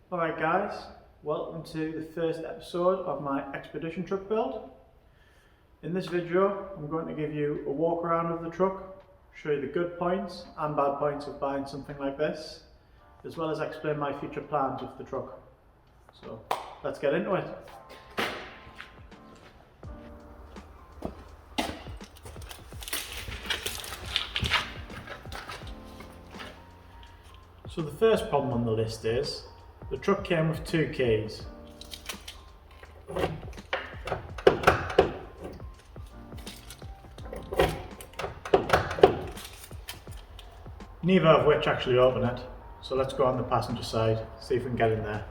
Alright guys, welcome to the first episode of my Expedition truck build. In this video I'm going to give you a walk around of the truck, show you the good points and bad points of buying something like this, as well as explain my future plans with the truck. So let's get into it. So the first problem on the list is the truck came with two keys. Neither of which actually open it. So let's go on the passenger side, see if we can get in there.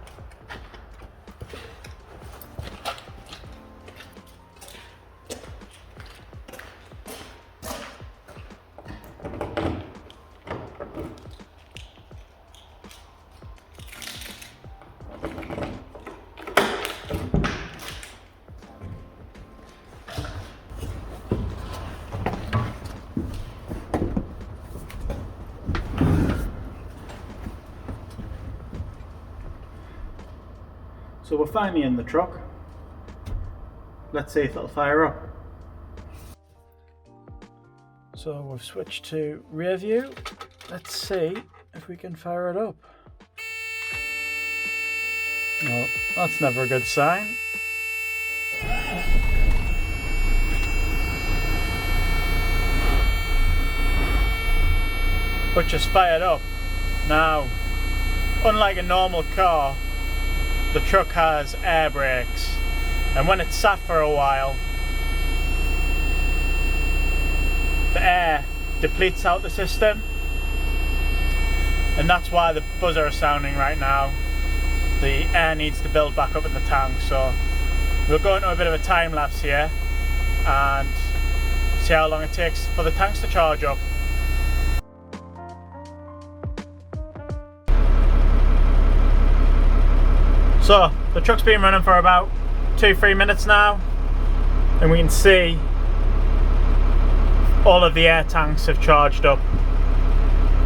So we're finally in the truck. Let's see if it'll fire up. So we've switched to rear view. Let's see if we can fire it up. No, that's never a good sign. But just fired up. Now, unlike a normal car, the truck has air brakes, and when it's sat for a while, the air depletes out the system, and that's why the buzzer is sounding right now. The air needs to build back up in the tank, so we'll go into a bit of a time lapse here and see how long it takes for the tanks to charge up. So the truck's been running for about 2-3 minutes now, and we can see all of the air tanks have charged up.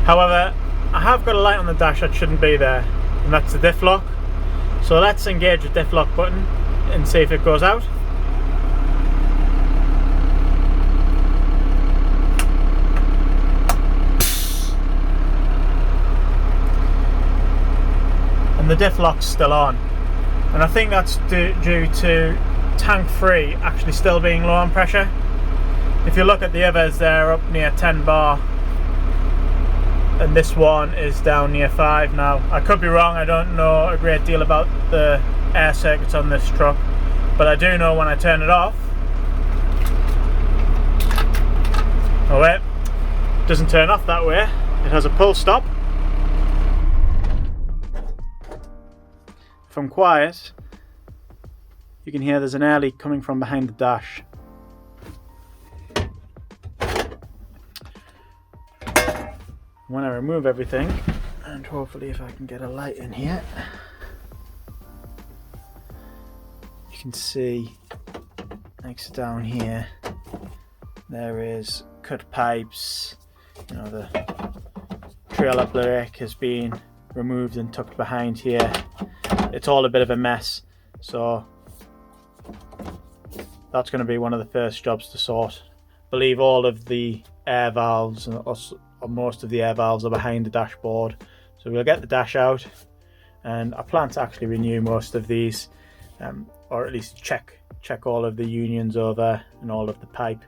However, I have got a light on the dash that shouldn't be there, and that's the diff lock. So let's engage the diff lock button and see if it goes out. And the diff lock's still on. And I think that's due to tank 3 actually still being low on pressure. If you look at the others, they're up near 10 bar, and this one is down near 5 now. I could be wrong, I don't know a great deal about the air circuits on this truck, but I do know when I turn it off, oh wait, it doesn't turn off that way, it has a pull stop. If I'm quiet, you can hear there's an air leak coming from behind the dash. When I remove everything, and hopefully if I can get a light in here, you can see next down here there is cut pipes. You know, the trailer brake has been removed and tucked behind here. It's all a bit of a mess, so that's going to be one of the first jobs to sort. I believe all of the air valves, or most of the air valves, are behind the dashboard, so we'll get the dash out, and I plan to actually renew most of these, or at least check all of the unions over and all of the pipe.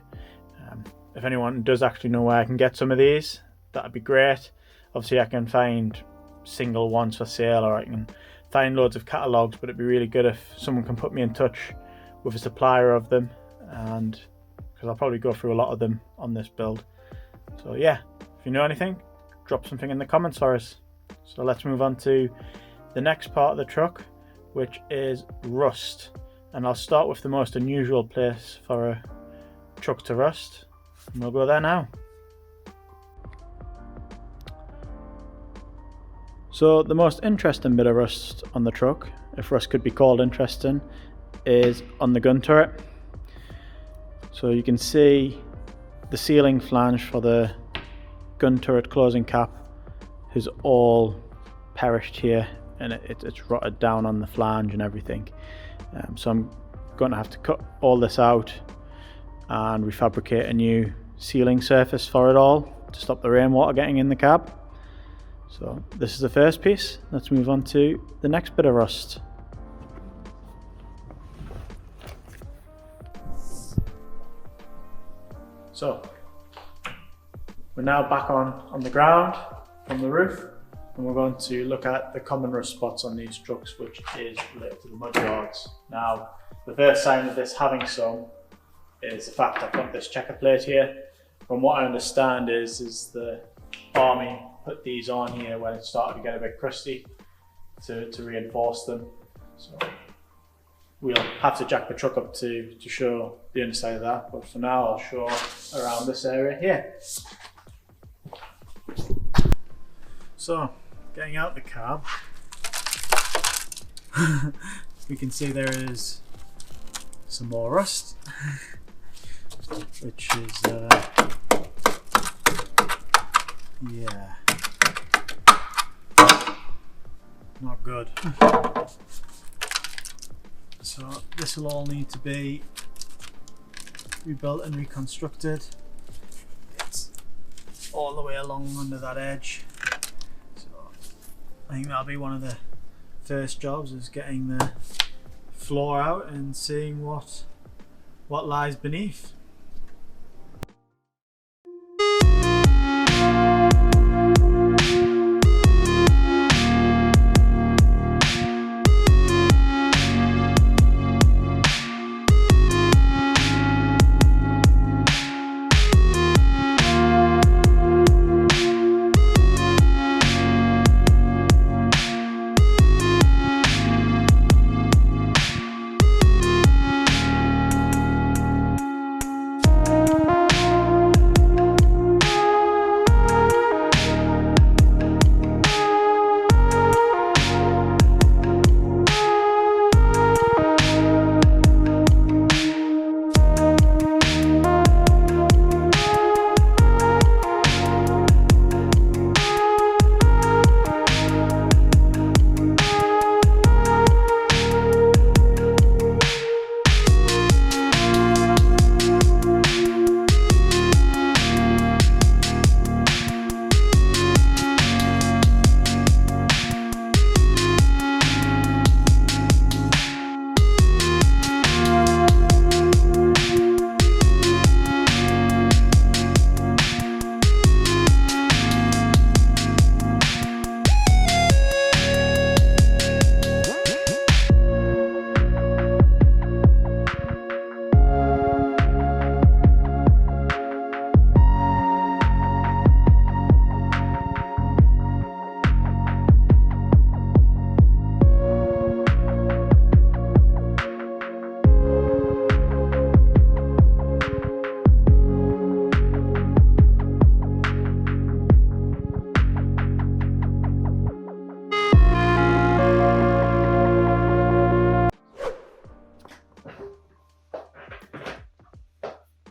If anyone does actually know where I can get some of these, that'd be great. Obviously I can find single ones for sale, or I can find loads of catalogues, but it'd be really good if someone can put me in touch with a supplier of them, and because I'll probably go through a lot of them on this build. So yeah, if you know anything, drop something in the comments for us. So let's move on to the next part of the truck, which is rust, and I'll start with the most unusual place for a truck to rust, and we'll go there now. So the most interesting bit of rust on the truck, if rust could be called interesting, is on the gun turret. So you can see the sealing flange for the gun turret closing cap has all perished here, and it's rotted down on the flange and everything. So I'm going to have to cut all this out and refabricate a new sealing surface for it all to stop the rainwater getting in the cab. So this is the first piece. Let's move on to the next bit of rust. So we're now back on the ground from the roof, and we're going to look at the common rust spots on these trucks, which is related to the mud guards. Now, the first sign of this having some is the fact I've got this checker plate here. From what I understand is the army put these on here when it started to get a bit crusty to reinforce them. So we'll have to jack the truck up to show the underside of that, but for now I'll show around this area here. So, getting out the cab, we can see there is some more rust, which is, yeah, not good. So this will all need to be rebuilt and reconstructed. It's all the way along under that edge. So I think that'll be one of the first jobs, is getting the floor out and seeing what lies beneath.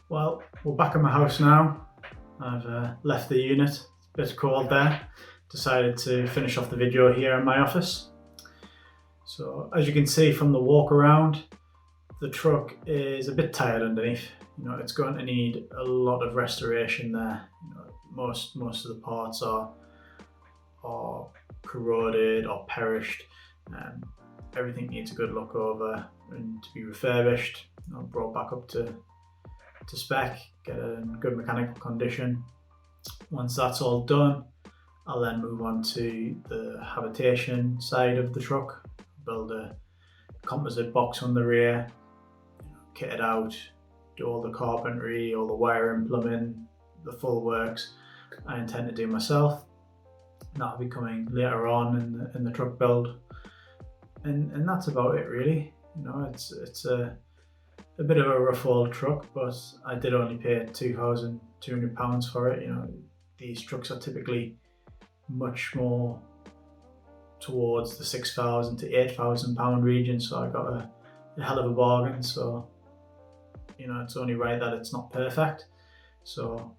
Well, we're back in my house now. I've left the unit. It's a bit cold there. Decided to finish off the video here in my office. So as you can see from the walk around, the truck is a bit tired underneath. You know, it's going to need a lot of restoration there. You know, most of the parts are corroded or perished. Everything needs a good look over and to be refurbished, you know, brought back up to spec, get it in good mechanical condition. Once that's all done, I'll then move on to the habitation side of the truck, build a composite box on the rear, kit it out, do all the carpentry, all the wiring, plumbing, the full works. I intend to do myself. That'll be coming later on in the truck build, and that's about it really. You know, it's a bit of a rough old truck, but I did only pay £2,200 for it. You know, these trucks are typically much more towards the £6,000 to £8,000 region, so I got a hell of a bargain. So, you know, it's only right that it's not perfect. So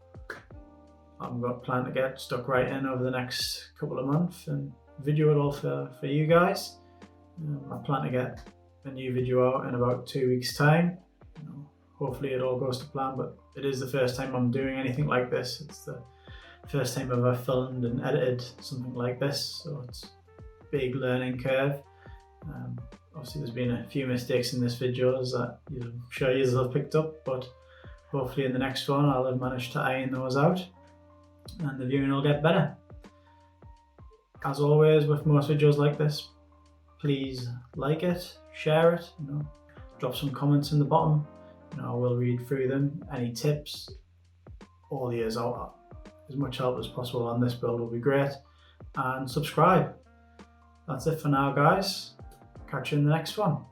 I'm got plan to get stuck right in over the next couple of months, and video at all for you guys. I plan to get a new video out in about 2 weeks time. Hopefully it all goes to plan, but it is the first time I'm doing anything like this. It's the first time I've ever filmed and edited something like this, so it's a big learning curve. Obviously there's been a few mistakes in this video that I'm sure you have picked up, but hopefully in the next one I'll have managed to iron those out and the viewing will get better. As always with most videos like this, please like it, share it, drop some comments in the bottom. I will read through them. Any tips, all ears out. As much help as possible on this build will be great. And subscribe. That's it for now, guys. Catch you in the next one.